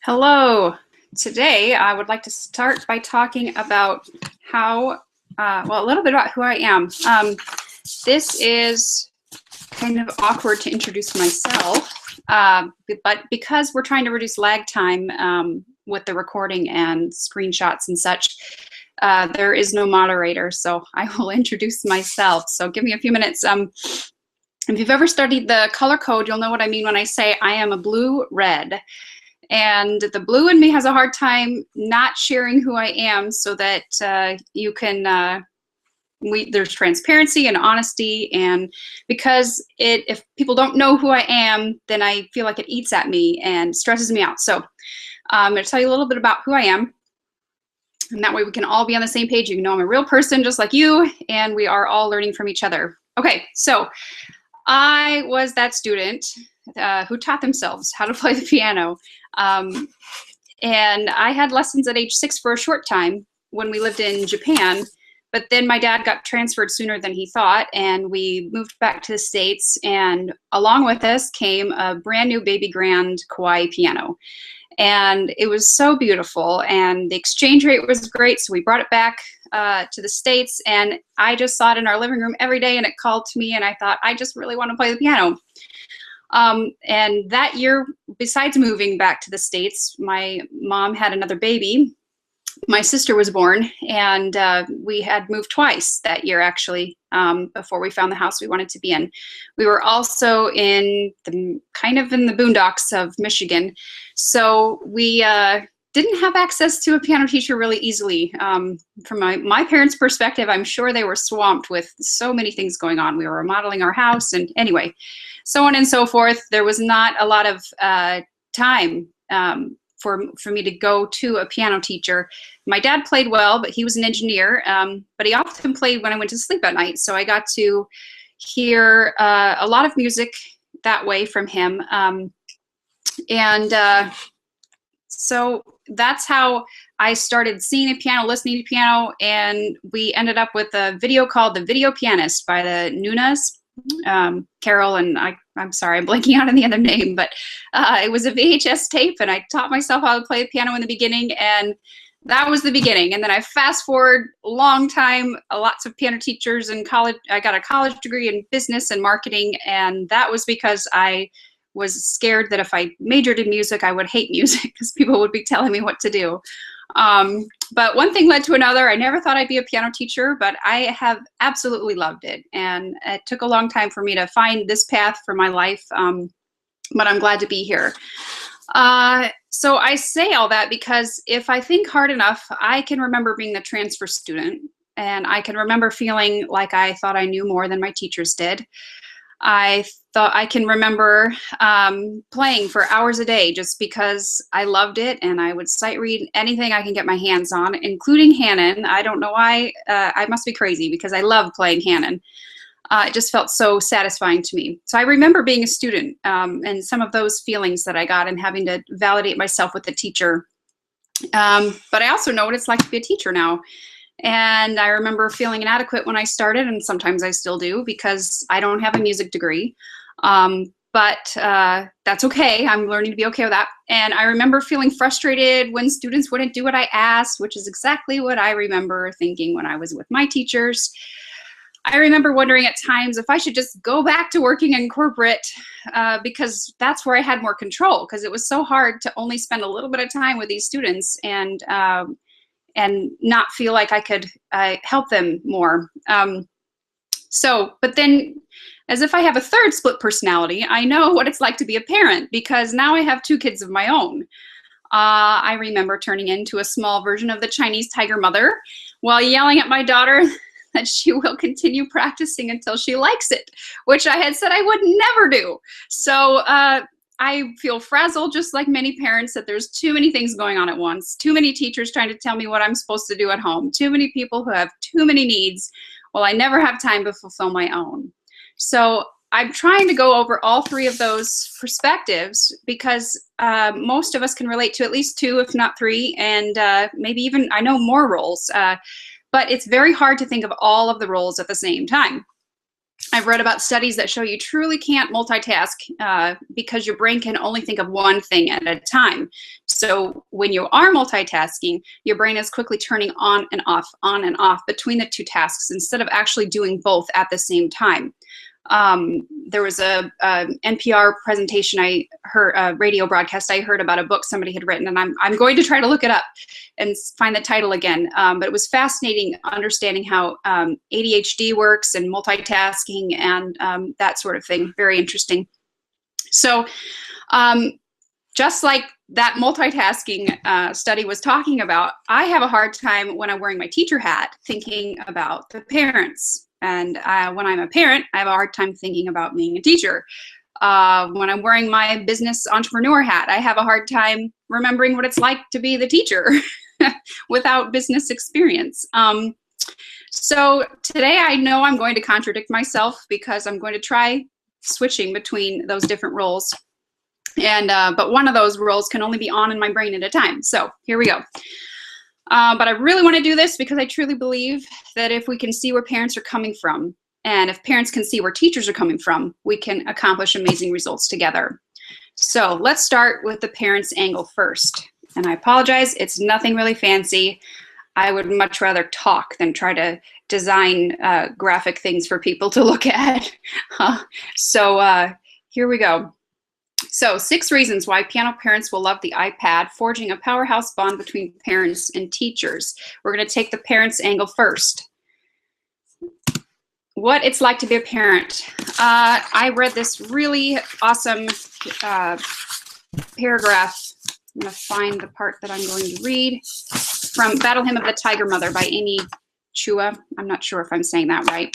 Hello. Today, I would like to start by talking about a little bit about who I am. This is kind of awkward to introduce myself, but because we're trying to reduce lag time with the recording and screenshots and such, there is no moderator, so I will introduce myself. So give me a few minutes. If you've ever studied the color code, you'll know what I mean when I say I am a blue-red. And the blue in me has a hard time not sharing who I am so that you can, there's transparency and honesty. And because if people don't know who I am, then I feel like it eats at me and stresses me out. So I'm going to tell you a little bit about who I am. And that way we can all be on the same page. You can know I'm a real person just like you, and we are all learning from each other. Okay, so I was that student who taught themselves how to play the piano. And I had lessons at age 6 for a short time when we lived in Japan, but then my dad got transferred sooner than he thought, and we moved back to the States, and along with us came a brand new baby grand Kawai piano. And it was so beautiful, and the exchange rate was great, so we brought it back to the States, and I just saw it in our living room every day, and it called to me, and I thought, I just really want to play the piano. And that year, besides moving back to the States, my mom had another baby. My sister was born, and we had moved twice that year, actually, before we found the house we wanted to be in. We were also in the boondocks of Michigan, so we didn't have access to a piano teacher really easily. From my parents' perspective, I'm sure they were swamped with so many things going on. We were remodeling our house, and anyway, so on and so forth. There was not a lot of time for me to go to a piano teacher. My dad played well, but he was an engineer, but he often played when I went to sleep at night, so I got to hear a lot of music that way from him. So that's how I started seeing a piano, listening to piano, and we ended up with a video called The Video Pianist by the Nunas. Carol and I'm sorry, I'm blanking out on the other name, but it was a VHS tape, and I taught myself how to play the piano in the beginning, and that was the beginning. And then I fast forward a long time, lots of piano teachers in college. I got a college degree in business and marketing, and that was because I was scared that if I majored in music, I would hate music because people would be telling me what to do. But one thing led to another. I never thought I'd be a piano teacher, but I have absolutely loved it. And it took a long time for me to find this path for my life, but I'm glad to be here. So I say all that because if I think hard enough, I can remember being the transfer student, and I can remember feeling like I thought I knew more than my teachers did. I can remember playing for hours a day just because I loved it, and I would sight read anything I can get my hands on, including Hanon. I don't know why. I must be crazy because I love playing Hanon. It just felt so satisfying to me. So I remember being a student and some of those feelings that I got and having to validate myself with a teacher. But I also know what it's like to be a teacher now. And I remember feeling inadequate when I started, and sometimes I still do because I don't have a music degree. But that's okay. I'm learning to be okay with that. And I remember feeling frustrated when students wouldn't do what I asked, which is exactly what I remember thinking when I was with my teachers. I remember wondering at times if I should just go back to working in corporate because that's where I had more control, because it was so hard to only spend a little bit of time with these students and not feel like I could help them more. But then, as if I have a third split personality, I know what it's like to be a parent, because now I have 2 kids of my own. I remember turning into a small version of the Chinese tiger mother while yelling at my daughter that she will continue practicing until she likes it, which I had said I would never do. So I feel frazzled, just like many parents, that there's too many things going on at once, too many teachers trying to tell me what I'm supposed to do at home, too many people who have too many needs, while I never have time to fulfill my own. So I'm trying to go over all 3 of those perspectives because most of us can relate to at least 2, if not 3, and maybe even, I know, more roles. But it's very hard to think of all of the roles at the same time. I've read about studies that show you truly can't multitask because your brain can only think of one thing at a time. So when you are multitasking, your brain is quickly turning on and off between the two tasks instead of actually doing both at the same time. There was a NPR presentation I heard, a radio broadcast I heard about a book somebody had written, and I'm going to try to look it up and find the title again. But it was fascinating understanding how ADHD works and multitasking and that sort of thing. Very interesting. So just like that multitasking study was talking about, I have a hard time when I'm wearing my teacher hat thinking about the parents. And when I'm a parent, I have a hard time thinking about being a teacher. When I'm wearing my business entrepreneur hat, I have a hard time remembering what it's like to be the teacher without business experience. So today I know I'm going to contradict myself because I'm going to try switching between those different roles. And but one of those roles can only be on in my brain at a time. So here we go. But I really want to do this because I truly believe that if we can see where parents are coming from, and if parents can see where teachers are coming from, we can accomplish amazing results together. So let's start with the parents' angle first. And I apologize, it's nothing really fancy. I would much rather talk than try to design graphic things for people to look at. So here we go. So 6 reasons why piano parents will love the iPad, forging a powerhouse bond between parents and teachers. We're going to take the parents' angle first. What it's like to be a parent. I read this really awesome paragraph. I'm going to find the part that I'm going to read from Battle Hymn of the Tiger Mother by Amy Chua. I'm not sure if I'm saying that right.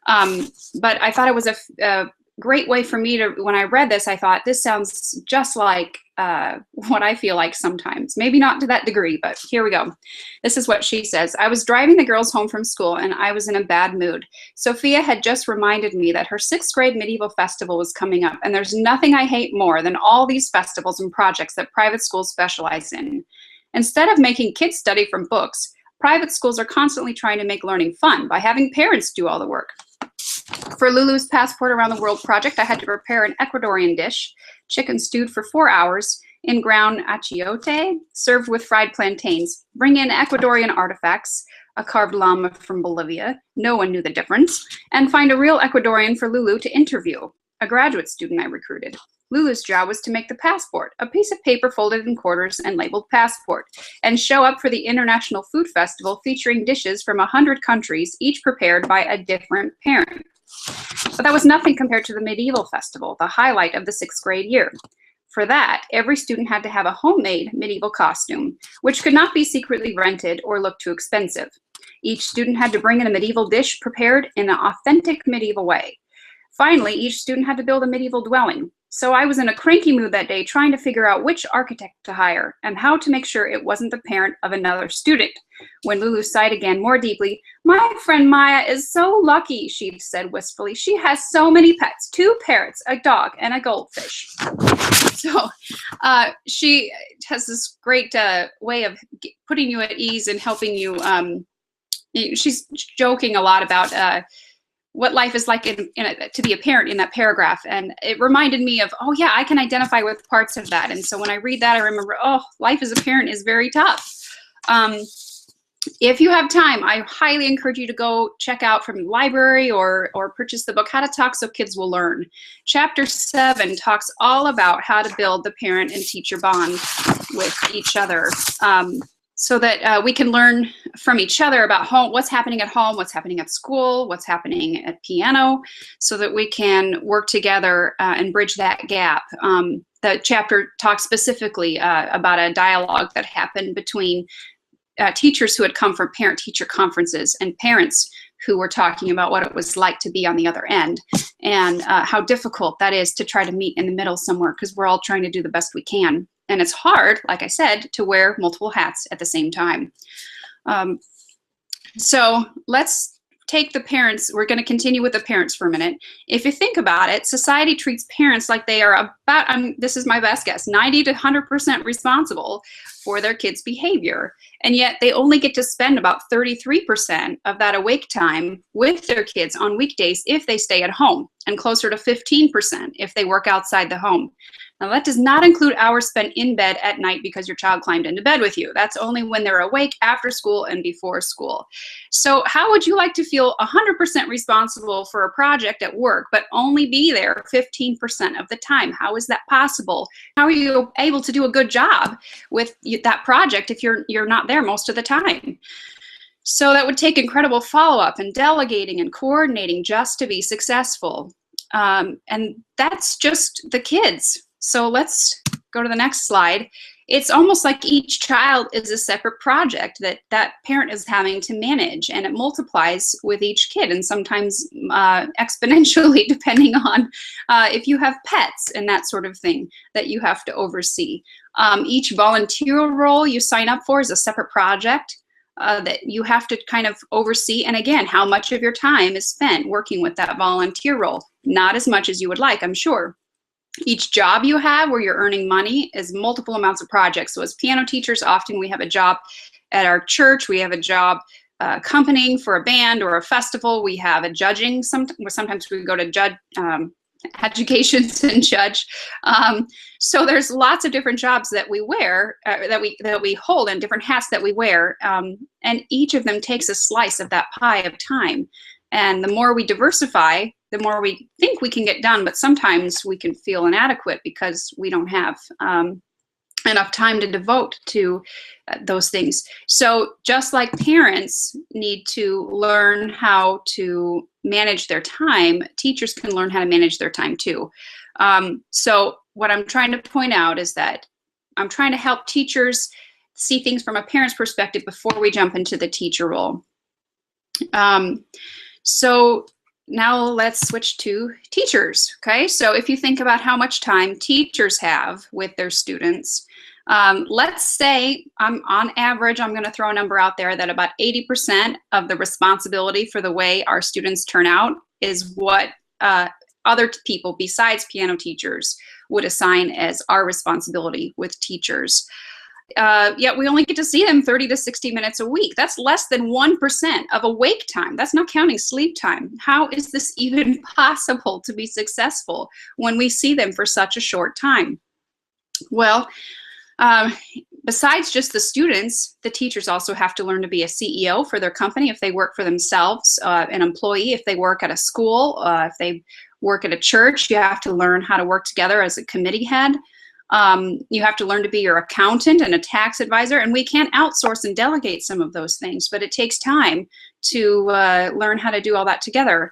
But I thought it was a great way for me to, when I read this, I thought this sounds just like what I feel like sometimes. Maybe not to that degree, but here we go. This is what she says. I was driving the girls home from school and I was in a bad mood. Sophia had just reminded me that her 6th grade medieval festival was coming up, and there's nothing I hate more than all these festivals and projects that private schools specialize in. Instead of making kids study from books, private schools are constantly trying to make learning fun by having parents do all the work. For Lulu's Passport Around the World project, I had to prepare an Ecuadorian dish, chicken stewed for 4 hours in ground achiote, served with fried plantains. Bring in Ecuadorian artifacts, a carved llama from Bolivia, no one knew the difference, and find a real Ecuadorian for Lulu to interview, a graduate student I recruited. Lulu's job was to make the passport, a piece of paper folded in quarters and labeled passport, and show up for the International Food Festival featuring dishes from 100 countries, each prepared by a different parent. But that was nothing compared to the medieval festival, the highlight of the 6th grade year. For that, every student had to have a homemade medieval costume, which could not be secretly rented or look too expensive. Each student had to bring in a medieval dish prepared in an authentic medieval way. Finally, each student had to build a medieval dwelling. So I was in a cranky mood that day trying to figure out which architect to hire and how to make sure it wasn't the parent of another student. When Lulu sighed again more deeply, "My friend Maya is so lucky," she said wistfully. "She has so many pets, 2 parrots, a dog, and a goldfish." So she has this great way of putting you at ease and helping you. She's joking a lot about what life is like to be a parent in that paragraph. And it reminded me of, oh yeah, I can identify with parts of that. And so when I read that, I remember, oh, life as a parent is very tough. If you have time, I highly encourage you to go check out from the library or purchase the book, How to Talk So Kids Will Learn. Chapter 7 talks all about how to build the parent and teacher bond with each other. So that we can learn from each other about what's happening at home, what's happening at school, what's happening at piano, so that we can work together and bridge that gap. The chapter talks specifically about a dialogue that happened between teachers who had come from parent-teacher conferences and parents who were talking about what it was like to be on the other end, and how difficult that is to try to meet in the middle somewhere, because we're all trying to do the best we can. And it's hard, like I said, to wear multiple hats at the same time. So let's take the parents, we're going to continue with the parents for a minute. If you think about it, society treats parents like they are about, this is my best guess, 90 to 100% responsible for their kids' behavior. And yet they only get to spend about 33% of that awake time with their kids on weekdays if they stay at home, and closer to 15% if they work outside the home. Now, that does not include hours spent in bed at night because your child climbed into bed with you. That's only when they're awake, after school, and before school. So how would you like to feel 100% responsible for a project at work, but only be there 15% of the time? How is that possible? How are you able to do a good job with that project if you're not there most of the time? So that would take incredible follow-up and delegating and coordinating just to be successful. And that's just the kids. So let's go to the next slide. It's almost like each child is a separate project that parent is having to manage, and it multiplies with each kid, and sometimes exponentially, depending on if you have pets and that sort of thing that you have to oversee. Each volunteer role you sign up for is a separate project that you have to kind of oversee. And again, how much of your time is spent working with that volunteer role? Not as much as you would like, I'm sure. Each job you have where you're earning money is multiple amounts of projects. So as piano teachers, often we have a job at our church, we have a job accompanying for a band or a festival, we have a judging, sometimes we go to judge educations and judge. So there's lots of different jobs that we wear, that we hold, and different hats that we wear, and each of them takes a slice of that pie of time. And the more we diversify, the more we think we can get done, but sometimes we can feel inadequate because we don't have enough time to devote to those things. So just like parents need to learn how to manage their time, teachers can learn how to manage their time too. So what I'm trying to point out is that I'm trying to help teachers see things from a parent's perspective before we jump into the teacher role. So now let's switch to teachers, okay? So if you think about how much time teachers have with their students, let's say, on average, I'm gonna throw a number out there that about 80% of the responsibility for the way our students turn out is what other people besides piano teachers would assign as our responsibility with teachers. Yet we only get to see them 30 to 60 minutes a week. That's less than 1% of awake time. That's not counting sleep time. How is this even possible to be successful when we see them for such a short time? Well, besides just the students, the teachers also have to learn to be a CEO for their company if they work for themselves, an employee if they work at a school, if they work at a church. You have to learn how to work together as a committee head. You have to learn to be your accountant and a tax advisor, and we can't outsource and delegate some of those things, but it takes time to learn how to do all that together.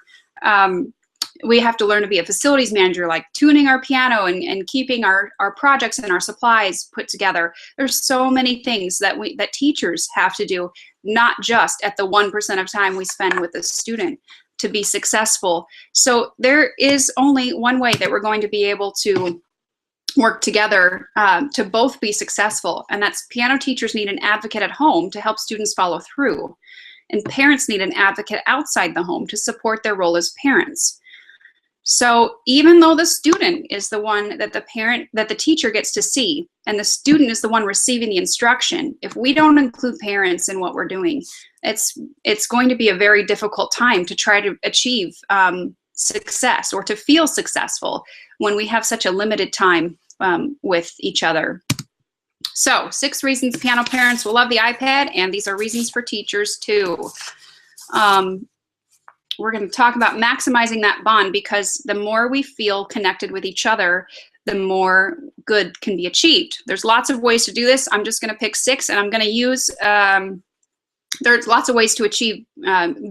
We have to learn to be a facilities manager, like tuning our piano and keeping our projects and our supplies put together. There's so many things that teachers have to do, not just at the 1% of time we spend with the student to be successful. So there is only one way that we're going to be able to work together to both be successful, and that's piano teachers need an advocate at home to help students follow through, and parents need an advocate outside the home to support their role as parents. So even though the student is the one that the teacher gets to see, and the student is the one receiving the instruction, if we don't include parents in what we're doing, it's going to be a very difficult time to try to achieve success or to feel successful when we have such a limited time with each other. So 6 reasons piano parents will love the iPad, and these are reasons for teachers too. We're going to talk about maximizing that bond, because the more we feel connected with each other, the more good can be achieved. There's lots of ways to do this. I'm just going to pick 6, and I'm going to use, there's lots of ways to achieve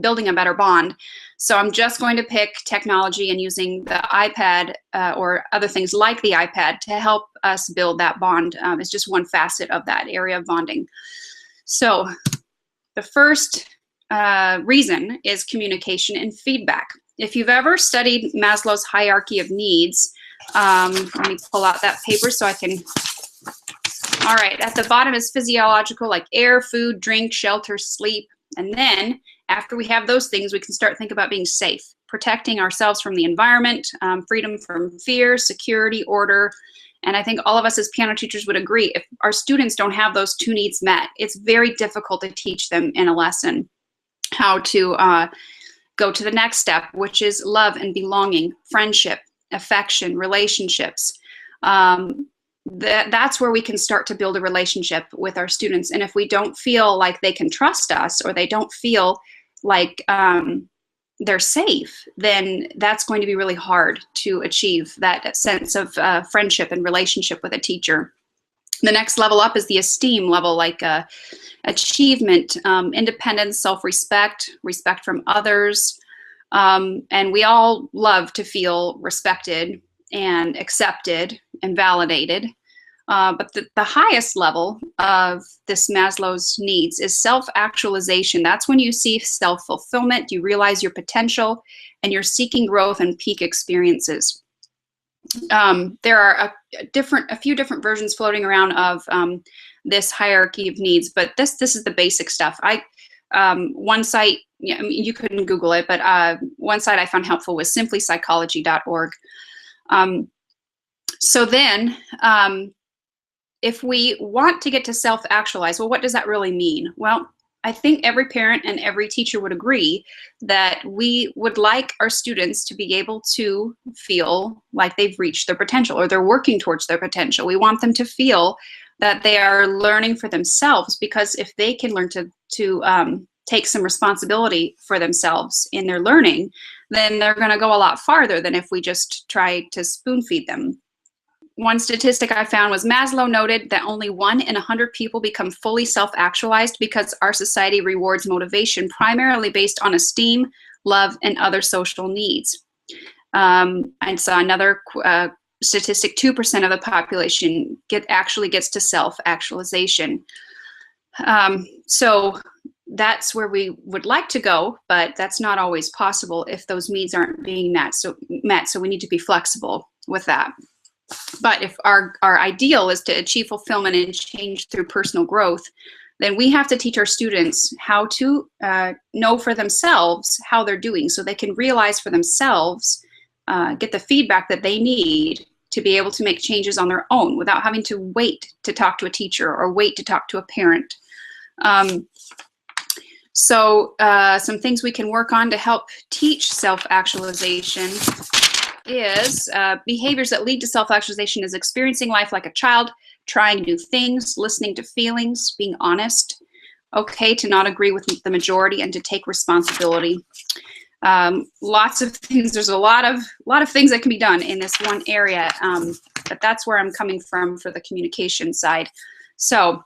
building a better bond. So I'm just going to pick technology and using the iPad or other things like the iPad to help us build that bond. It's just one facet of that area of bonding. So the first reason is communication and feedback. If you've ever studied Maslow's hierarchy of needs, let me pull out that paper so I can. All right, at the bottom is physiological, like air, food, drink, shelter, sleep. And then after we have those things, we can start thinking about being safe, protecting ourselves from the environment, freedom from fear, security, order. And I think all of us as piano teachers would agree, if our students don't have those two needs met, it's very difficult to teach them in a lesson how to go to the next step, which is love and belonging, friendship, affection, relationships. That's where we can start to build a relationship with our students. And if we don't feel like they can trust us, or they don't feel like they're safe, then that's going to be really hard to achieve that sense of friendship and relationship with a teacher. The next level up is the esteem level, like achievement, independence, self-respect, respect from others. And we all love to feel respected and accepted and validated. But the highest level of this Maslow's needs is self-actualization. That's when you see self-fulfillment, you realize your potential, and you're seeking growth and peak experiences. There are a few different versions floating around of this hierarchy of needs, but this is the basic stuff. One site, yeah, I mean, you couldn't Google it, but one site I found helpful was simplypsychology.org. So then, if we want to get to self-actualize, well, what does that really mean? Well, I think every parent and every teacher would agree that we would like our students to be able to feel like they've reached their potential, or they're working towards their potential. We want them to feel that they are learning for themselves, because if they can learn to take some responsibility for themselves in their learning, then they're going to go a lot farther than if we just try to spoon feed them. One statistic I found was Maslow noted that only 1 in 100 people become fully self-actualized because our society rewards motivation primarily based on esteem, love, and other social needs. I saw another statistic, 2% of the population actually gets to self-actualization. So that's where we would like to go, but that's not always possible if those needs aren't being met. So we need to be flexible with that. But if our ideal is to achieve fulfillment and change through personal growth, then we have to teach our students how to know for themselves how they're doing, so they can realize for themselves, get the feedback that they need to be able to make changes on their own without having to wait to talk to a teacher or wait to talk to a parent. So some things we can work on to help teach self-actualization is behaviors that lead to self-actualization is experiencing life like a child, trying new things, listening to feelings, being honest, okay to not agree with the majority, and to take responsibility. Lots of things. There's a lot of things that can be done in this one area, but that's where I'm coming from for the communication side. So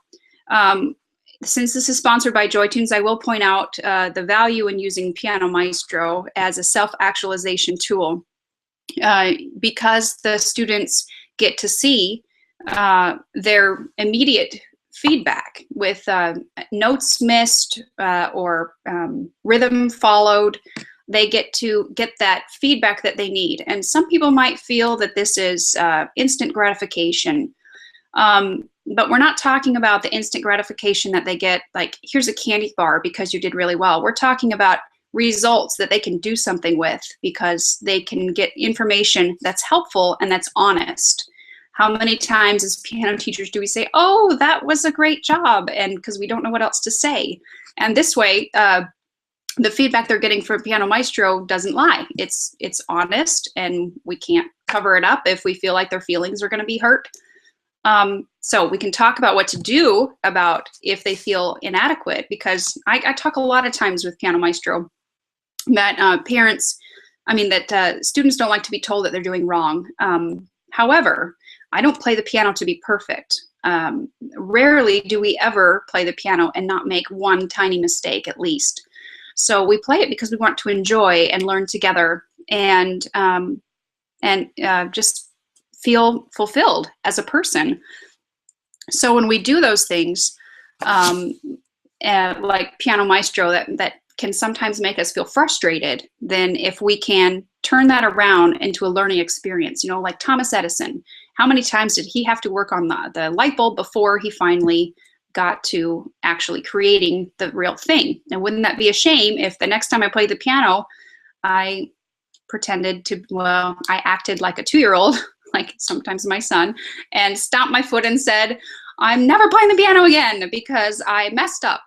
since this is sponsored by JoyTunes, I will point out the value in using Piano Maestro as a self-actualization tool. Because the students get to see their immediate feedback with notes missed or rhythm followed. They get to get that feedback that they need. And some people might feel that this is instant gratification. But we're not talking about the instant gratification that they get, like, here's a candy bar because you did really well. We're talking about results that they can do something with because they can get information that's helpful and that's honest. How many times as piano teachers do we say, oh, that was a great job, and because we don't know what else to say. And this way, the feedback they're getting from Piano Maestro doesn't lie. It's honest, and we can't cover it up if we feel like their feelings are going to be hurt. So we can talk about what to do about if they feel inadequate, because I talk a lot of times with Piano Maestro that students don't like to be told that they're doing wrong. However, I don't play the piano to be perfect. Rarely do we ever play the piano and not make one tiny mistake at least. So we play it because we want to enjoy and learn together and just feel fulfilled as a person. So when we do those things, like Piano Maestro, that can sometimes make us feel frustrated, then if we can turn that around into a learning experience, like Thomas Edison, how many times did he have to work on the light bulb before he finally got to actually creating the real thing. And wouldn't that be a shame if the next time I played the piano, I pretended to, well, I acted like a 2-year-old, like sometimes my son, and stomped my foot and said, I'm never playing the piano again because I messed up.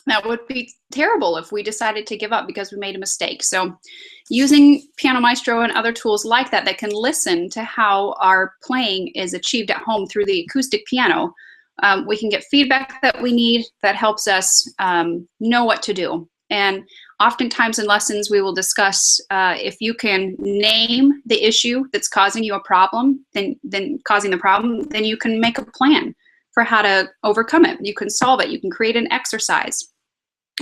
That would be terrible if we decided to give up because we made a mistake. So using Piano Maestro and other tools like that that can listen to how our playing is achieved at home through the acoustic piano, we can get feedback that we need that helps us know what to do. And oftentimes in lessons, we will discuss if you can name the issue that's causing you a problem, then you can make a plan for how to overcome it. You can solve it. You can create an exercise.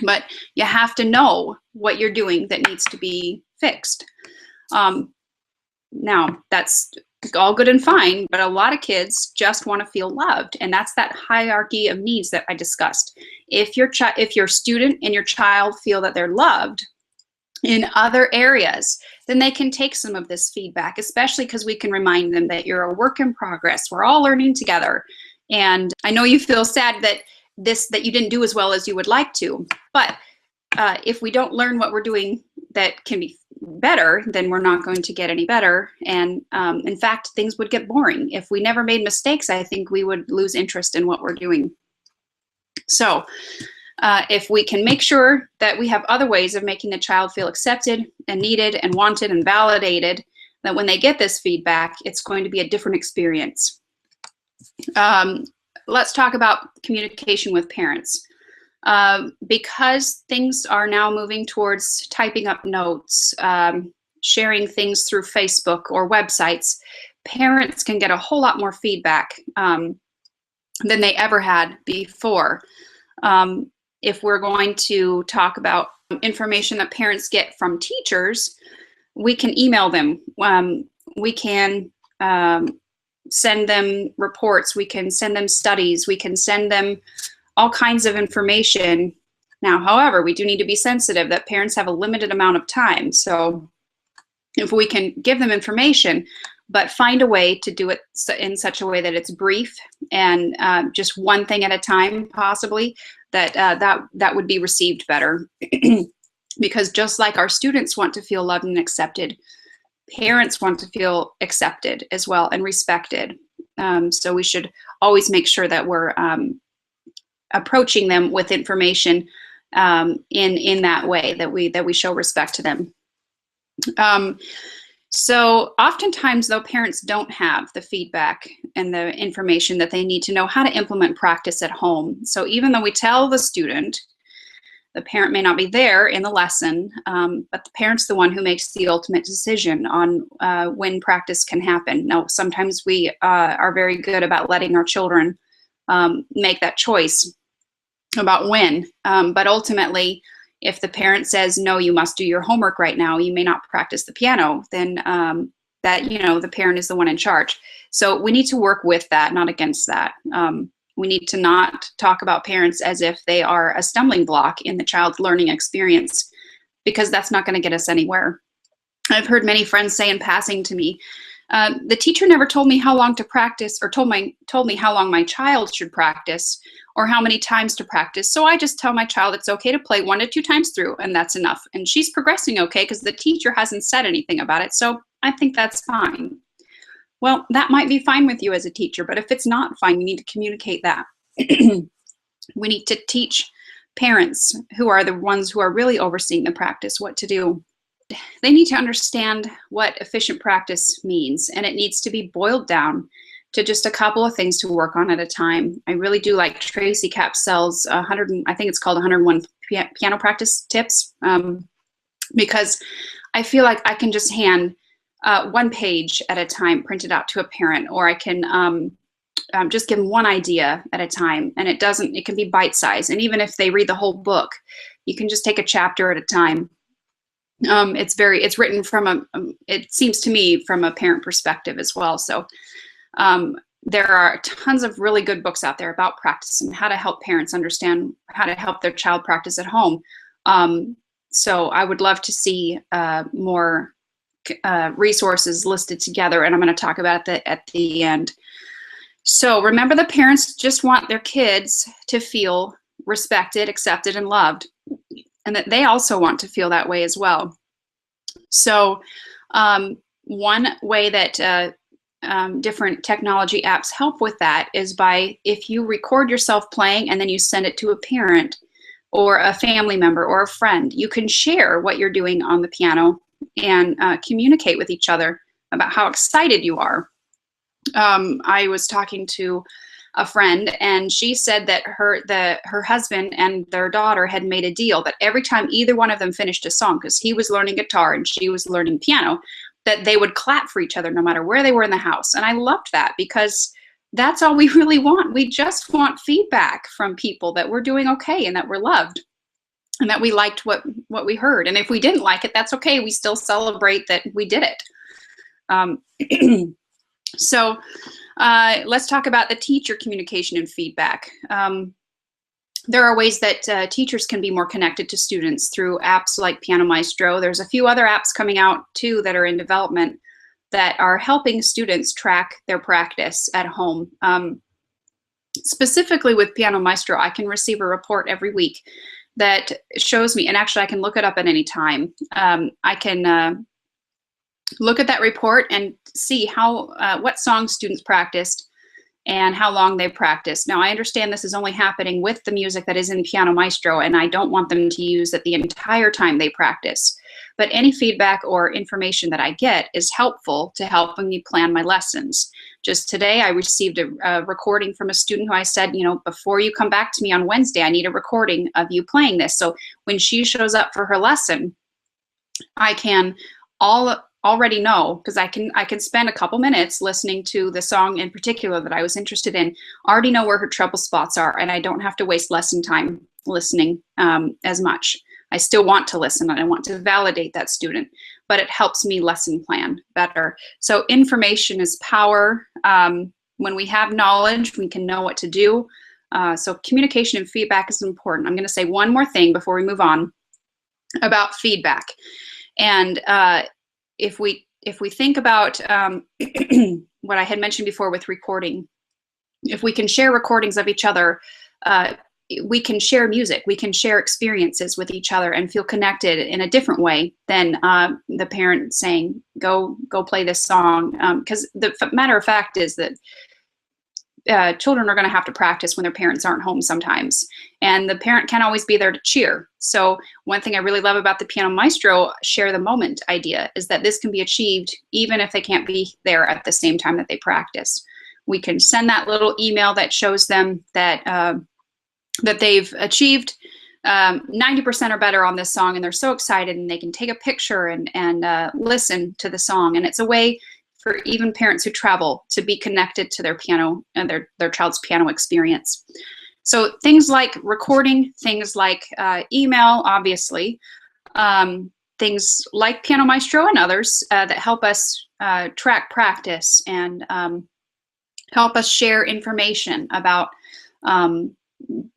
But you have to know what you're doing that needs to be fixed. Now, that's all good and fine, but a lot of kids just want to feel loved, and that's that hierarchy of needs that I discussed. If your student and your child feel that they're loved in other areas, then they can take some of this feedback, especially because we can remind them that you're a work in progress. We're all learning together. And I know you feel sad that you didn't do as well as you would like to, but if we don't learn what we're doing that can be better, then we're not going to get any better. And in fact, things would get boring. If we never made mistakes, I think we would lose interest in what we're doing. So if we can make sure that we have other ways of making the child feel accepted and needed and wanted and validated, that when they get this feedback, it's going to be a different experience. Let's talk about communication with parents. Because things are now moving towards typing up notes, sharing things through Facebook or websites, parents can get a whole lot more feedback than they ever had before. If we're going to talk about information that parents get from teachers, we can email them. We can send them reports. We can send them studies. We can send them all kinds of information. Now, however, we do need to be sensitive that parents have a limited amount of time. So if we can give them information, but find a way to do it in such a way that it's brief and just one thing at a time, possibly, that would be received better. Because just like our students want to feel loved and accepted, parents want to feel accepted as well and respected. So we should always make sure that we're approaching them with information in that way, that we show respect to them. So oftentimes, though, parents don't have the feedback and the information that they need to know how to implement practice at home. So even though we tell the student, the parent may not be there in the lesson, but the parent's the one who makes the ultimate decision on when practice can happen. Now, sometimes we are very good about letting our children make that choice about when, but ultimately, if the parent says, no, you must do your homework right now, you may not practice the piano, then the parent is the one in charge. So we need to work with that, not against that. We need to not talk about parents as if they are a stumbling block in the child's learning experience, because that's not going to get us anywhere. I've heard many friends say in passing to me, the teacher never told me how long to practice, or told me how long my child should practice, or how many times to practice. So I just tell my child it's okay to play 1 to 2 times through, and that's enough. And she's progressing okay because the teacher hasn't said anything about it. So I think that's fine. Well, that might be fine with you as a teacher, but if it's not fine, you need to communicate that. We need to teach parents, who are the ones who are really overseeing the practice, what to do. They need to understand what efficient practice means, and it needs to be boiled down to just a couple of things to work on at a time. I really do like Tracy Capsel's I think it's called 101 piano practice tips, because I feel like I can just hand 1 page at a time printed out to a parent, or I can just give them 1 idea at a time, and it can be bite-sized. And even if they read the whole book, you can just take a chapter at a time. It's written from it seems to me, from a parent perspective as well. So there are tons of really good books out there about practice and how to help parents understand how to help their child practice at home. So I would love to see more resources listed together, and I'm going to talk about that at the end. So remember, the parents just want their kids to feel respected, accepted, and loved, and that they also want to feel that way as well. So one way that different technology apps help with that is by, if you record yourself playing and then you send it to a parent or a family member or a friend, you can share what you're doing on the piano and communicate with each other about how excited you are. I was talking to a friend, and she said that her husband and their daughter had made a deal that every time either one of them finished a song, because he was learning guitar and she was learning piano, that they would clap for each other no matter where they were in the house. And I loved that, because that's all we really want. We just want feedback from people that we're doing okay and that we're loved and that we liked what we heard. And if we didn't like it, that's okay. We still celebrate that we did it. So let's talk about the teacher communication and feedback. There are ways that teachers can be more connected to students through apps like Piano Maestro. There's a few other apps coming out too that are in development that are helping students track their practice at home. Specifically with Piano Maestro, I can receive a report every week that shows me, and actually I can look it up at any time. I can look at that report and see how what songs students practiced and how long they practiced. Now, I understand this is only happening with the music that is in Piano Maestro, and I don't want them to use it the entire time they practice. But any feedback or information that I get is helpful to helping me plan my lessons. Just today, I received a recording from a student who I said, before you come back to me on Wednesday, I need a recording of you playing this. So when she shows up for her lesson, I can already know, because I can spend a couple minutes listening to the song in particular that I was interested in, already know where her trouble spots are, and I don't have to waste lesson time listening as much. I still want to listen and I want to validate that student, but it helps me lesson plan better. So information is power. When we have knowledge, we can know what to do. So communication and feedback is important. I'm going to say one more thing before we move on about feedback. And if we think about what I had mentioned before with recording, if we can share recordings of each other, we can share music, we can share experiences with each other and feel connected in a different way than the parent saying, go play this song. Because the matter of fact is that children are going to have to practice when their parents aren't home sometimes, and the parent can't always be there to cheer. So one thing I really love about the Piano Maestro share the moment idea is that this can be achieved even if they can't be there at the same time that they practice. We can send that little email that shows them that that they've achieved 90% or better on this song, and they're so excited, and they can take a picture and listen to the song. And it's a way for even parents who travel to be connected to their piano and their child's piano experience. So things like recording, things like email, obviously, things like Piano Maestro and others that help us track practice and help us share information about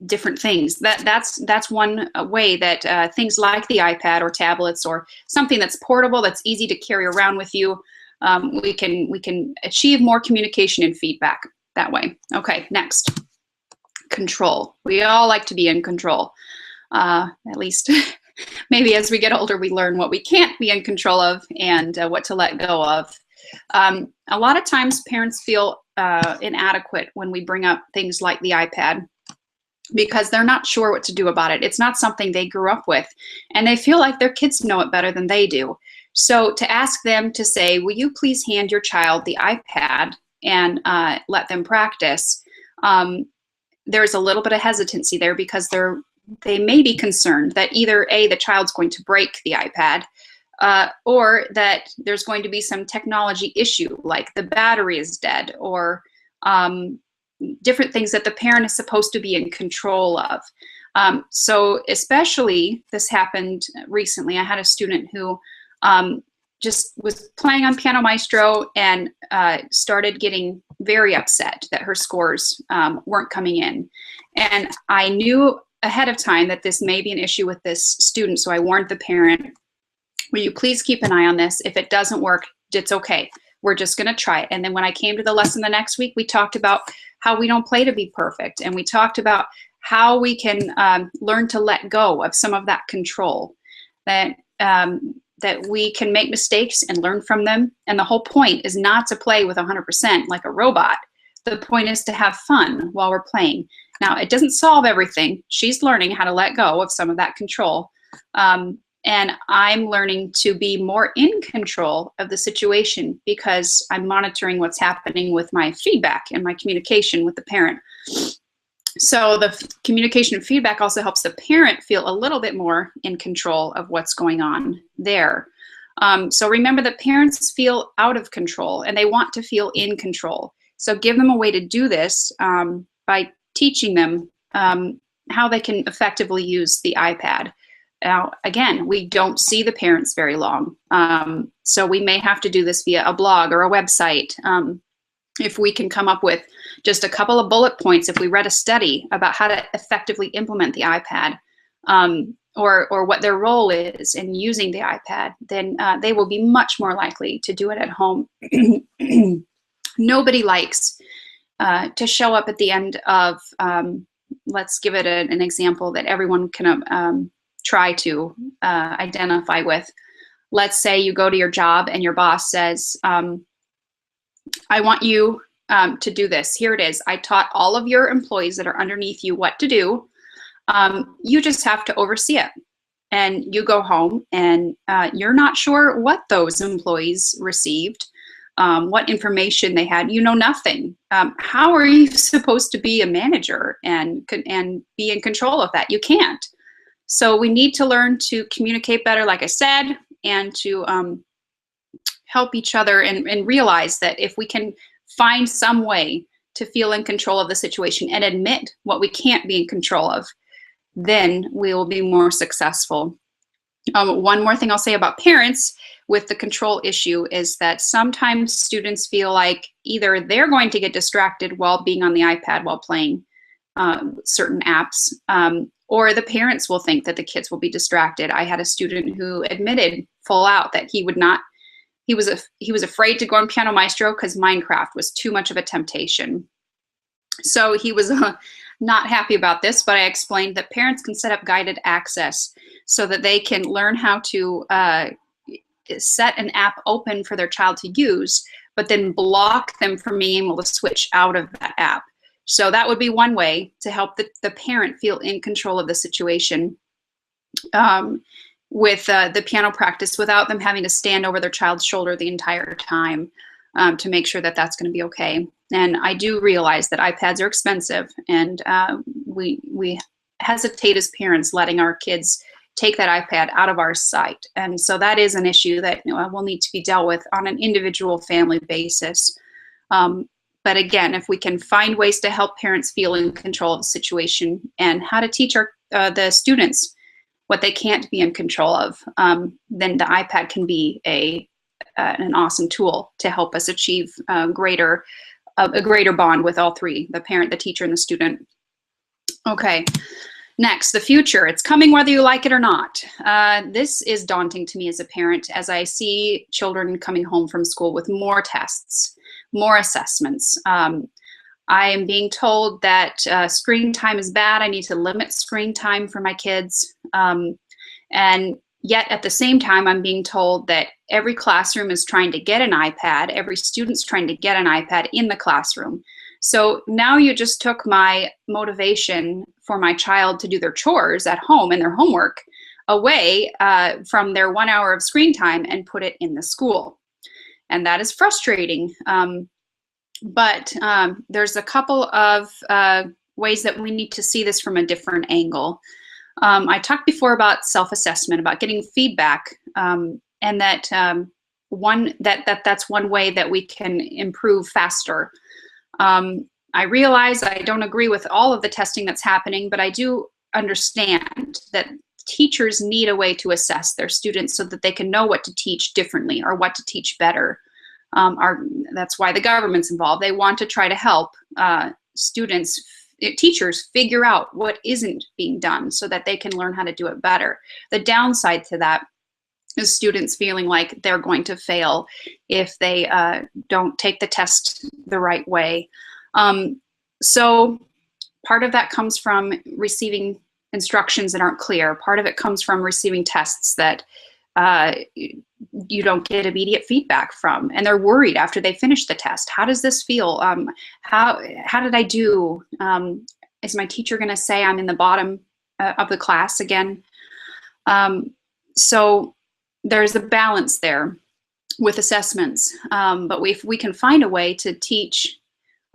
different things. That's one way that things like the iPad or tablets or something that's portable, that's easy to carry around with you, we can achieve more communication and feedback that way. Okay, next, control. We all like to be in control. At least maybe as we get older, we learn what we can't be in control of and what to let go of. A lot of times parents feel inadequate when we bring up things like the iPad, because they're not sure what to do about it. It's not something they grew up with, and they feel like their kids know it better than they do. So to ask them to say, will you please hand your child the iPad and let them practice, there's a little bit of hesitancy there, because they may be concerned that either A, the child's going to break the iPad, or that there's going to be some technology issue, like the battery is dead, or different things that the parent is supposed to be in control of. So especially, this happened recently. I had a student who just was playing on Piano Maestro and started getting very upset that her scores weren't coming in. And I knew ahead of time that this may be an issue with this student, so I warned the parent, will you please keep an eye on this? If it doesn't work, it's okay. We're just going to try it. And then when I came to the lesson the next week, we talked about how we don't play to be perfect. And we talked about how we can learn to let go of some of that control, that we can make mistakes and learn from them. And the whole point is not to play with 100% like a robot. The point is to have fun while we're playing. Now, it doesn't solve everything. She's learning how to let go of some of that control. And I'm learning to be more in control of the situation because I'm monitoring what's happening with my feedback and my communication with the parent. So the communication and feedback also helps the parent feel a little bit more in control of what's going on there. So remember that parents feel out of control and they want to feel in control. So give them a way to do this by teaching them how they can effectively use the iPad. Now, again, we don't see the parents very long. So we may have to do this via a blog or a website. If we can come up with just a couple of bullet points, if we read a study about how to effectively implement the iPad, or what their role is in using the iPad, then they will be much more likely to do it at home. Nobody likes to show up at the end of, let's give it an example that everyone can try to identify with. Let's say you go to your job and your boss says, I want you to do this. Here it is. I taught all of your employees that are underneath you what to do. You just have to oversee it. And you go home and you're not sure what those employees received, what information they had. You know nothing. How are you supposed to be a manager and be in control of that? You can't. So we need to learn to communicate better, like I said, and to help each other and realize that if we can find some way to feel in control of the situation and admit what we can't be in control of, then we will be more successful. One more thing I'll say about parents with the control issue is that sometimes students feel like either they're going to get distracted while being on the iPad while playing certain apps, or the parents will think that the kids will be distracted. I had a student who admitted full out that he was afraid to go on Piano Maestro because Minecraft was too much of a temptation. So he was not happy about this, but I explained that parents can set up guided access so that they can learn how to set an app open for their child to use, but then block them from being able to switch out of that app. So that would be one way to help the parent feel in control of the situation with the piano practice without them having to stand over their child's shoulder the entire time to make sure that that's going to be okay. And I do realize that iPads are expensive, and we hesitate as parents letting our kids take that iPad out of our sight. And so that is an issue that will need to be dealt with on an individual family basis. But again, if we can find ways to help parents feel in control of the situation and how to teach the students what they can't be in control of, then the iPad can be an awesome tool to help us achieve a greater bond with all three, the parent, the teacher, and the student. Okay, next, the future. It's coming whether you like it or not. This is daunting to me as a parent as I see children coming home from school with more tests, more assessments. I am being told that screen time is bad. I need to limit screen time for my kids. And yet at the same time, I'm being told that every classroom is trying to get an iPad. Every student's trying to get an iPad in the classroom. So now you just took my motivation for my child to do their chores at home and their homework away from their 1 hour of screen time and put it in the school. And that is frustrating. But there's a couple of ways that we need to see this from a different angle. I talked before about self-assessment, about getting feedback, and that that's one way that we can improve faster. I realize I don't agree with all of the testing that's happening, but I do understand that teachers need a way to assess their students so that they can know what to teach differently or what to teach better. That's why the government's involved. They want to try to help teachers figure out what isn't being done so that they can learn how to do it better. The downside to that is students feeling like they're going to fail if they don't take the test the right way. So part of that comes from receiving instructions that aren't clear. Part of it comes from receiving tests that you don't get immediate feedback from, and they're worried after they finish the test. How does this feel? How did I do? Is my teacher going to say I'm in the bottom of the class again? So there's a balance there with assessments, but if we can find a way to teach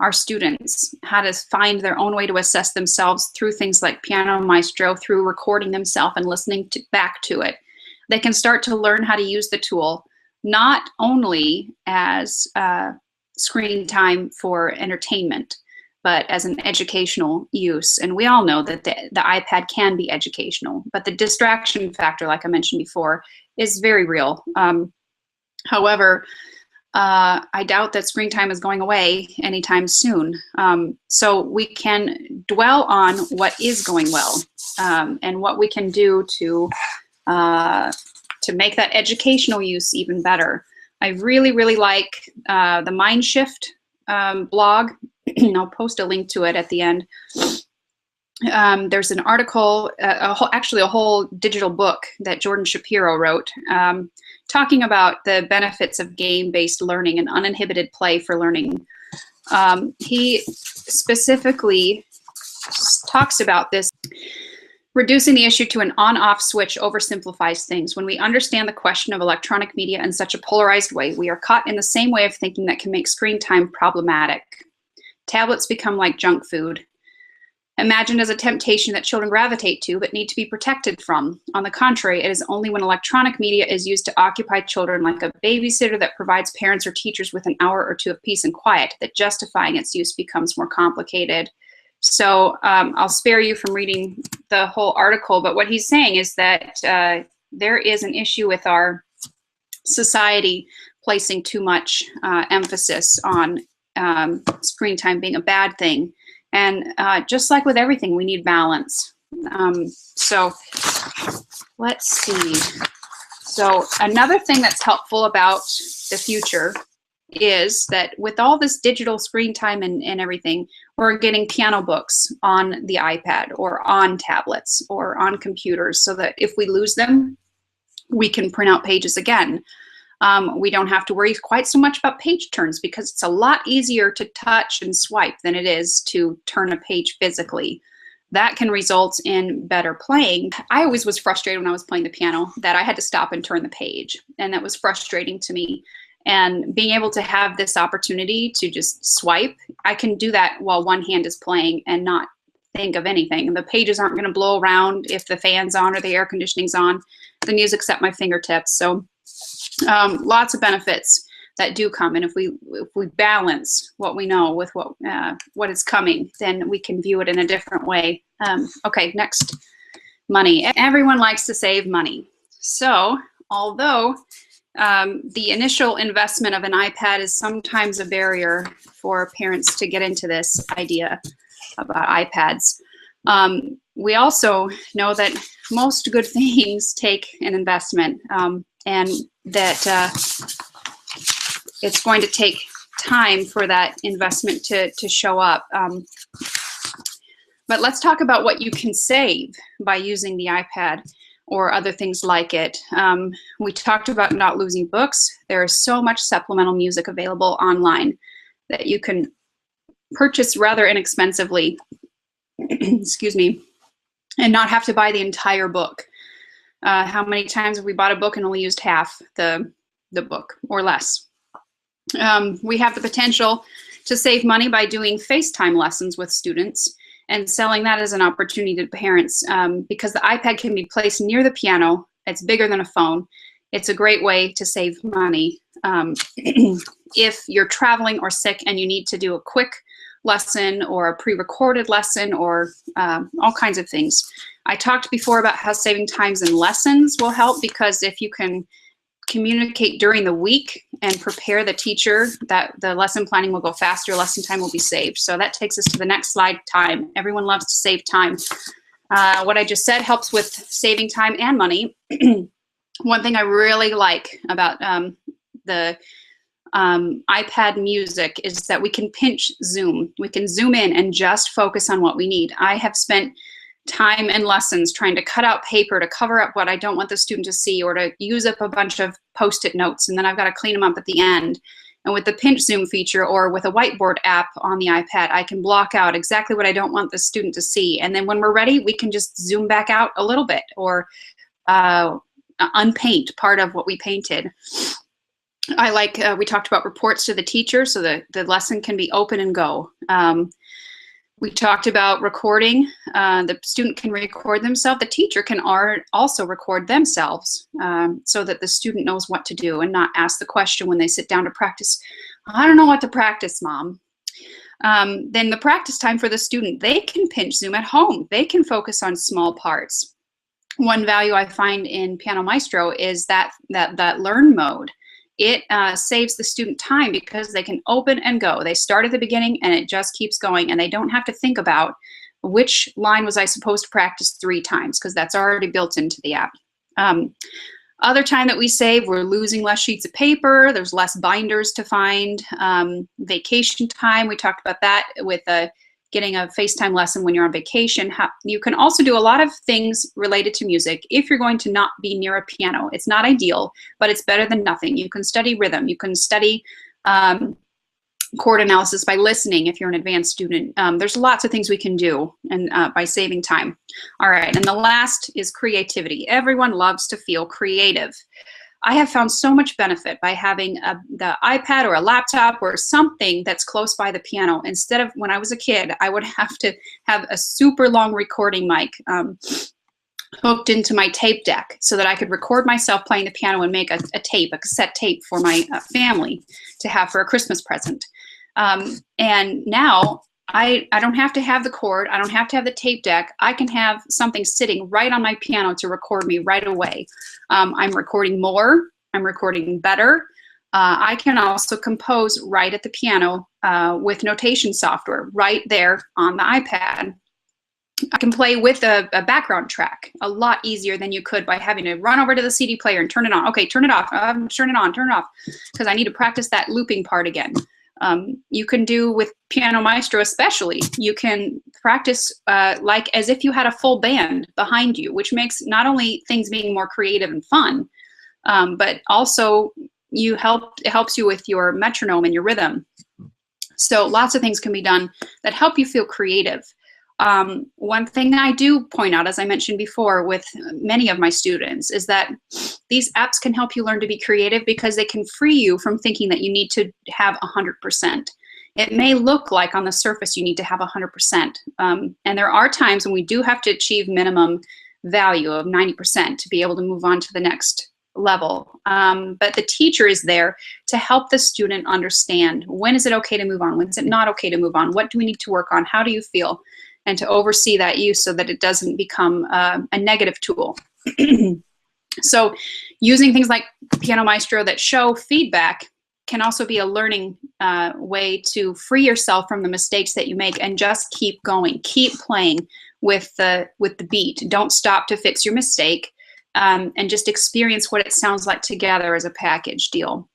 our students how to find their own way to assess themselves through things like Piano Maestro, through recording themselves and listening back to it, they can start to learn how to use the tool, not only as screen time for entertainment, but as an educational use. And we all know that the iPad can be educational, but the distraction factor, like I mentioned before, is very real. However, I doubt that screen time is going away anytime soon. So we can dwell on what is going well, and what we can do to make that educational use even better. I really, really like the Mind Shift blog. I'll post a link to it at the end. There's an article, actually a whole digital book that Jordan Shapiro wrote, talking about the benefits of game-based learning and uninhibited play for learning. He specifically talks about this. Reducing the issue to an on-off switch oversimplifies things. When we understand the question of electronic media in such a polarized way, we are caught in the same way of thinking that can make screen time problematic. Tablets become like junk food, imagined as a temptation that children gravitate to but need to be protected from. On the contrary, it is only when electronic media is used to occupy children like a babysitter that provides parents or teachers with an hour or two of peace and quiet that justifying its use becomes more complicated. So I'll spare you from reading the whole article, but what he's saying is that there is an issue with our society placing too much emphasis on screen time being a bad thing. And just like with everything, we need balance. So let's see. So another thing that's helpful about the future is that with all this digital screen time and everything, we're getting piano books on the iPad or on tablets or on computers, so that if we lose them, we can print out pages again. We don't have to worry quite so much about page turns, because it's a lot easier to touch and swipe than it is to turn a page physically. That can result in better playing. I always was frustrated when I was playing the piano that I had to stop and turn the page, and that was frustrating to me. And being able to have this opportunity to just swipe, I can do that while one hand is playing and not think of anything. The pages aren't going to blow around if the fan's on or the air conditioning's on. The music's at my fingertips. So lots of benefits that do come. And if we balance what we know with what is coming, then we can view it in a different way. Okay, next, money. Everyone likes to save money. So although the initial investment of an iPad is sometimes a barrier for parents to get into this idea about iPads, we also know that most good things take an investment, and that it's going to take time for that investment to show up. But let's talk about what you can save by using the iPad or other things like it. We talked about not losing books. There is so much supplemental music available online that you can purchase rather inexpensively, excuse me, and not have to buy the entire book. How many times have we bought a book and only used half the book or less? We have the potential to save money by doing FaceTime lessons with students and selling that as an opportunity to parents, because the iPad can be placed near the piano. It's bigger than a phone. It's a great way to save money. If you're traveling or sick and you need to do a quick lesson or a pre-recorded lesson or all kinds of things. I talked before about how saving times in lessons will help, because if you can communicate during the week and prepare the teacher, that the lesson planning will go faster, lesson time will be saved. So that takes us to the next slide, time. Everyone loves to save time. What I just said helps with saving time and money. One thing I really like about the iPad music is that we can pinch zoom. We can zoom in and just focus on what we need. I have spent time in lessons trying to cut out paper to cover up what I don't want the student to see, or to use up a bunch of Post-it notes, and then I've got to clean them up at the end. And with the pinch zoom feature, or with a whiteboard app on the iPad, I can block out exactly what I don't want the student to see. And then when we're ready, we can just zoom back out a little bit, or unpaint part of what we painted. I like, we talked about reports to the teacher, so that the lesson can be open and go. We talked about recording. The student can record themselves. The teacher can also record themselves, so that the student knows what to do and not ask the question when they sit down to practice. I don't know what to practice, Mom. Then the practice time for the student, they can pinch zoom at home. They can focus on small parts. One value I find in Piano Maestro is that learn mode. It saves the student time because they can open and go. They start at the beginning and it just keeps going, and they don't have to think about which line was I supposed to practice 3 times, because that's already built into the app. Other time that we save, we're losing less sheets of paper. There's less binders to find. Vacation time, we talked about that with getting a FaceTime lesson when you're on vacation. You can also do a lot of things related to music if you're going to not be near a piano. It's not ideal, but it's better than nothing. You can study rhythm. You can study chord analysis by listening if you're an advanced student. There's lots of things we can do, and by saving time. All right, and the last is creativity. Everyone loves to feel creative. I have found so much benefit by having the iPad or a laptop or something that's close by the piano. Instead of, when I was a kid, I would have to have a super long recording mic hooked into my tape deck so that I could record myself playing the piano and make a cassette tape for my family to have for a Christmas present. And now I don't have to have the cord. I don't have to have the tape deck. I can have something sitting right on my piano to record me right away. I'm recording more. I'm recording better. I can also compose right at the piano with notation software right there on the iPad. I can play with a background track a lot easier than you could by having to run over to the CD player and turn it on. Okay, turn it off. Turn it on, turn it off, because I need to practice that looping part again. You can do with Piano Maestro especially, you can practice like as if you had a full band behind you, which makes not only things being more creative and fun, but also it helps you with your metronome and your rhythm. So lots of things can be done that help you feel creative. One thing I do point out, as I mentioned before with many of my students, is that these apps can help you learn to be creative because they can free you from thinking that you need to have 100%. It may look like on the surface you need to have 100%. And there are times when we do have to achieve minimum value of 90% to be able to move on to the next level. But the teacher is there to help the student understand, when is it okay to move on? When is it not okay to move on? What do we need to work on? How do you feel? And to oversee that use so that it doesn't become a negative tool. So using things like Piano Maestro that show feedback can also be a learning way to free yourself from the mistakes that you make and just keep going, keep playing with the beat. Don't stop to fix your mistake, and just experience what it sounds like together as a package deal.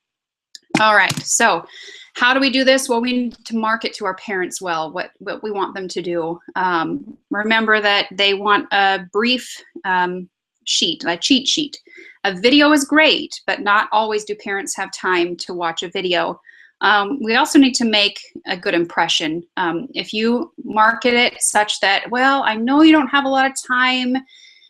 All right, so how do we do this? Well, we need to market to our parents well what we want them to do. Remember that they want a brief sheet, a cheat sheet. A video is great, but not always do parents have time to watch a video. We also need to make a good impression. If you market it such that, well, I know you don't have a lot of time,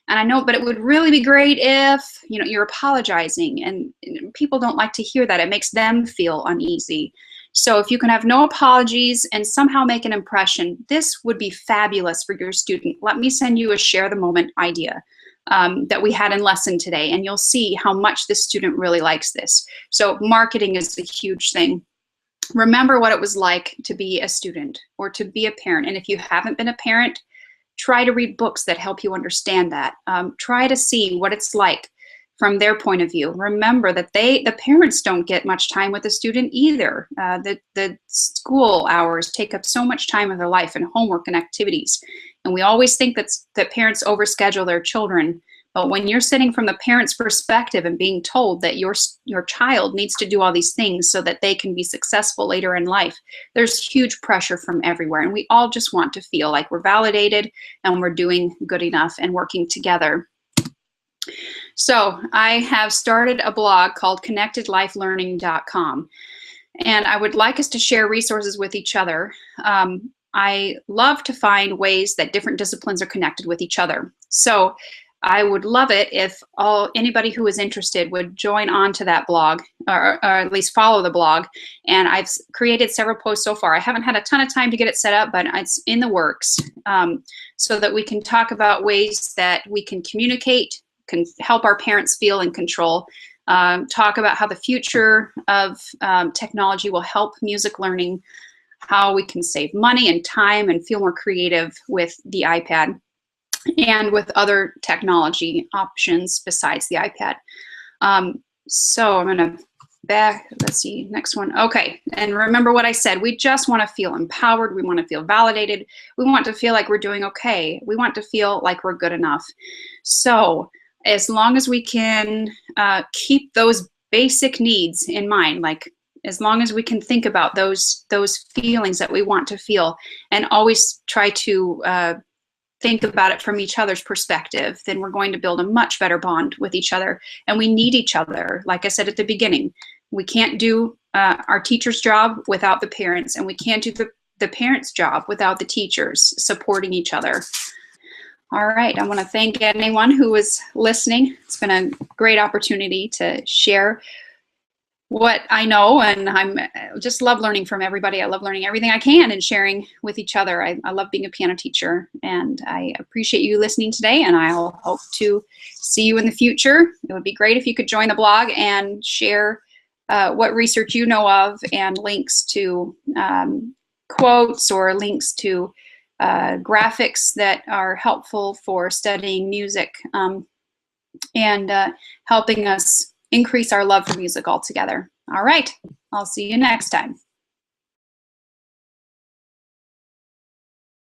and I know, but it would really be great if, you're apologizing, and people don't like to hear that. It makes them feel uneasy. So if you can have no apologies and somehow make an impression, this would be fabulous for your student. Let me send you a share the moment idea that we had in lesson today, and you'll see how much this student really likes this. So marketing is a huge thing. Remember what it was like to be a student or to be a parent. And if you haven't been a parent, try to read books that help you understand that. Try to see what it's like from their point of view. Remember that the parents don't get much time with the student either. The school hours take up so much time of their life and homework and activities. And we always think that parents overschedule their children, But when you're sitting from the parent's perspective and being told that your child needs to do all these things so that they can be successful later in life, there's huge pressure from everywhere. And we all just want to feel like we're validated and we're doing good enough and working together. So I have started a blog called connectedlifelearning.com, and I would like us to share resources with each other. I love to find ways that different disciplines are connected with each other. So I would love it if anybody who is interested would join on to that blog, or at least follow the blog. And I've created several posts so far. I haven't had a ton of time to get it set up, but it's in the works, so that we can talk about ways that we can communicate, can help our parents feel in control, talk about how the future of technology will help music learning, how we can save money and time and feel more creative with the iPad and with other technology options besides the iPad. So I'm gonna let's see, next one. Okay, and remember what I said, we just wanna feel empowered, we wanna feel validated, we want to feel like we're doing okay, we want to feel like we're good enough. So as long as we can keep those basic needs in mind, like as long as we can think about those feelings that we want to feel and always try to think about it from each other's perspective, then we're going to build a much better bond with each other. And we need each other. Like I said at the beginning, we can't do our teacher's job without the parents, and we can't do the parents' job without the teachers supporting each other. All right, I want to thank anyone who was listening. It's been a great opportunity to share what I know, and just love learning from everybody. I love learning everything I can and sharing with each other. I love being a piano teacher, and I appreciate you listening today, and I'll hope to see you in the future. It would be great if you could join the blog and share what research you know of and links to quotes or links to graphics that are helpful for studying music and helping us increase our love for music altogether. All right, I'll see you next time.